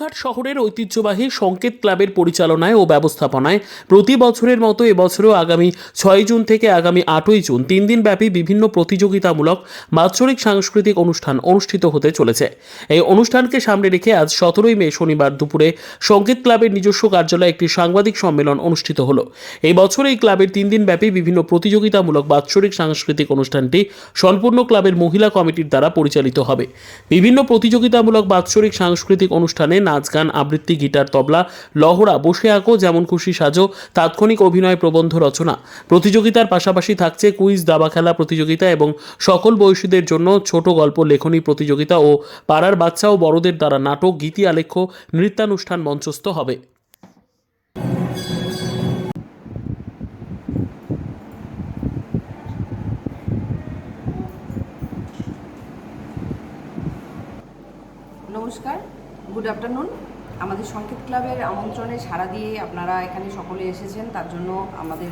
বালুরঘাট শহরের ঐতিহ্যবাহী সংকেত ক্লাবের পরিচালনায় ও ব্যবস্থাপনায় প্রতি বছরের মতো এবছরেও আগামী 6 জুন থেকে আগামী 8ই জুন 3 দিনব্যাপী বিভিন্ন প্রতিযোগিতামূলক বাৎসরিক সাংস্কৃতিক অনুষ্ঠান অনুষ্ঠিত হতে চলেছে। এই অনুষ্ঠানকে সামনে রেখে আজ 17ই মে শনিবার দুপুরে সংকেত ক্লাবের নিজস্ব কার্যালয়ে একটি সাংবাদিক সম্মেলন অনুষ্ঠিত হলো। এই বছর এই ক্লাবের 3 দিনব্যাপী বিভিন্ন প্রতিযোগিতামূলক বাৎসরিক সাংস্কৃতিক অনুষ্ঠানটি সম্পূর্ণ ক্লাবের মহিলা কমিটির দ্বারা পরিচালিত হবে। বিভিন্ন প্রতিযোগিতামূলক বাৎসরিক সাংস্কৃতিক অনুষ্ঠানে নাচ, গান, আবৃত্তি, গিটার, তবলা, লহরা, বসে আঁকো, যেমন খুশি সাজো, তাৎক্ষণিক অভিনয়, প্রবন্ধ রচনা প্রতিযোগিতার পাশাপাশি থাকছে কুইজ, দাবা খেলা প্রতিযোগিতা এবং সকল বয়সীদের জন্য ছোট গল্প লেখনী প্রতিযোগিতা ও পাড়ার বাচ্চা ও বড়দের দ্বারা নাটক, গীতি আলেখ্য, নৃত্যানুষ্ঠান মঞ্চস্থ হবে। নমস্কার, গুড আফটারনুন। আমাদের সংকেত ক্লাবের আমন্ত্রণে সাড়া দিয়ে আপনারা এখানে সকলে এসেছেন, তার জন্য আমাদের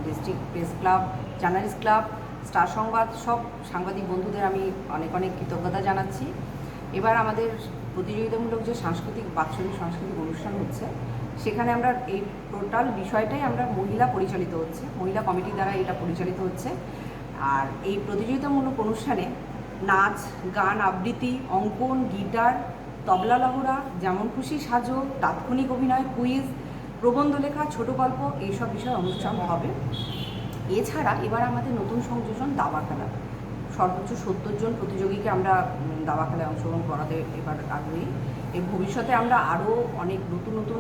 district press club, journalist club, star সংবাদ সব সাংবাদিক বন্ধুদের আমি অনেক অনেক কৃতজ্ঞতা জানাচ্ছি। এবার আমাদের প্রতিযোগিতামূলক যে বাৎসরিক সাংস্কৃতিক অনুষ্ঠান হচ্ছে, সেখানে আমরা এই টোটাল বিষয়টাই আমরা মহিলা পরিচালিত হচ্ছে, মহিলা কমিটি দ্বারা এটা পরিচালিত হচ্ছে। আর এই প্রতিযোগিতামূলক অনুষ্ঠানে নাচ, গান, আবৃত্তি, অঙ্কন, গিটার, তবলা, লহরা, যেমন খুশি সাজো, তাৎক্ষণিক অভিনয়, কুইজ, প্রবন্ধ লেখা, ছোট গল্প, এইসব বিষয়ে অনুষ্ঠান হবে। এছাড়া এবার আমাদের নতুন সংযোজন দাবা খেলা। সর্বোচ্চ 70 জন প্রতিযোগীকে আমরা দাবা খেলায় অংশগ্রহণ করাতে এবার আগ্রহী। এই ভবিষ্যতে আমরা আরও অনেক নতুন নতুন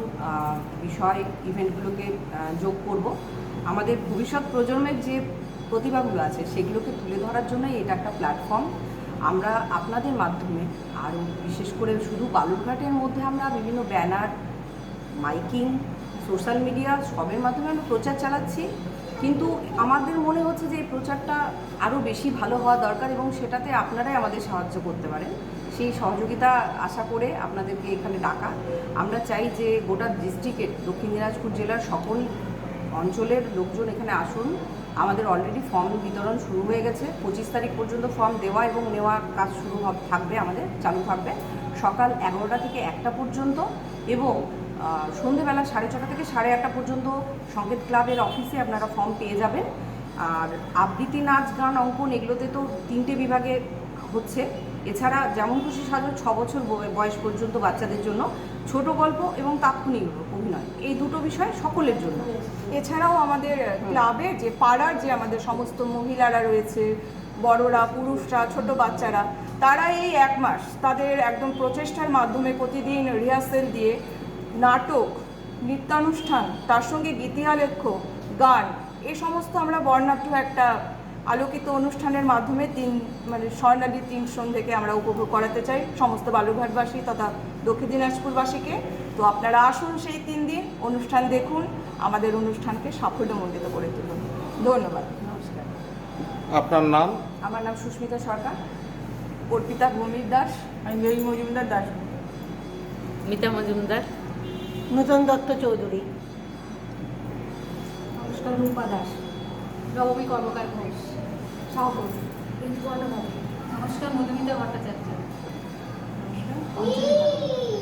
বিষয় ইভেন্টগুলোকে যোগ করব। আমাদের ভবিষ্যৎ প্রজন্মের যে প্রতিভাগুলো আছে সেগুলোকে তুলে ধরার জন্যই এটা একটা প্ল্যাটফর্ম। আমরা আপনাদের মাধ্যমে আরও বিশেষ করে শুধু বালুরঘাটের মধ্যে আমরা বিভিন্ন ব্যানার, মাইকিং, সোশ্যাল মিডিয়া সবের মাধ্যমে আমরা প্রচার চালাচ্ছি, কিন্তু আমাদের মনে হচ্ছে যে এই প্রচারটা আরও বেশি ভালো হওয়া দরকার এবং সেটাতে আপনারাই আমাদের সাহায্য করতে পারেন। সেই সহযোগিতা আশা করে আপনাদেরকে এখানে ডাকা। আমরা চাই যে গোটা ডিস্ট্রিক্টের, দক্ষিণ দিনাজপুর জেলার সকল অঞ্চলের লোকজন এখানে আসুন। আমাদের অলরেডি ফর্ম বিতরণ শুরু হয়ে গেছে। 25 তারিখ পর্যন্ত ফর্ম দেওয়া এবং নেওয়া কাজ থাকবে, আমাদের চালু থাকবে সকাল 11টা থেকে 1টা পর্যন্ত এবং সন্ধেবেলা 6:30 থেকে 8:30 পর্যন্ত সংকেত ক্লাবের অফিসে আপনারা ফর্ম পেয়ে যাবেন। আর আবৃত্তি, নাচ, গান, অঙ্কন এগুলোতে তো 3টে বিভাগে হচ্ছে। এছাড়া যেমন খুশি সাজো 6 বছর বয়স পর্যন্ত বাচ্চাদের জন্য, ছোট গল্প এবং তাৎক্ষণিক অভিনয়, এই দুটো বিষয় সকলের জন্য। এছাড়াও আমাদের ক্লাবে যে পাড়ার যে আমাদের সমস্ত মহিলারা রয়েছে, বড়রা, পুরুষরা, ছোট বাচ্চারা, তারা এই 1 মাস তাদের একদম প্রচেষ্টার মাধ্যমে প্রতিদিন রিহার্সেল দিয়ে নাটক, নৃত্যানুষ্ঠান, তার সঙ্গে গীতিআলেখ্য, গান, এই সমস্ত আমরা বর্ণাঢ্য একটা আলোকিত অনুষ্ঠানের মাধ্যমে স্বর্ণালী 3 সন্ধ্যেকে আমরা উপভোগ করাতে চাই সমস্ত বালুরঘাটবাসী তথা দক্ষিণ দিনাজপুরবাসীকে। তো আপনারা আসুন, সেই 3 দিন অনুষ্ঠান দেখুন, আমাদের অনুষ্ঠানকে সাফল্যমণ্ডিত করে তুলুন। ধন্যবাদ। নমস্কার। আপনার নাম? আমার নাম সুস্মিতা সরকার। অর্পিতা ভৌমিক দাস। আমি জয়ী মজুমদার দাস। মিতা মজুমদার। নূতন দত্ত চৌধুরী। নমস্কার, রূপা দাস। রবি কর্মকার ঘোষ। সহকর্মী নমস্কার, মধুমিতা ভট্টাচার্য। নমস্কার।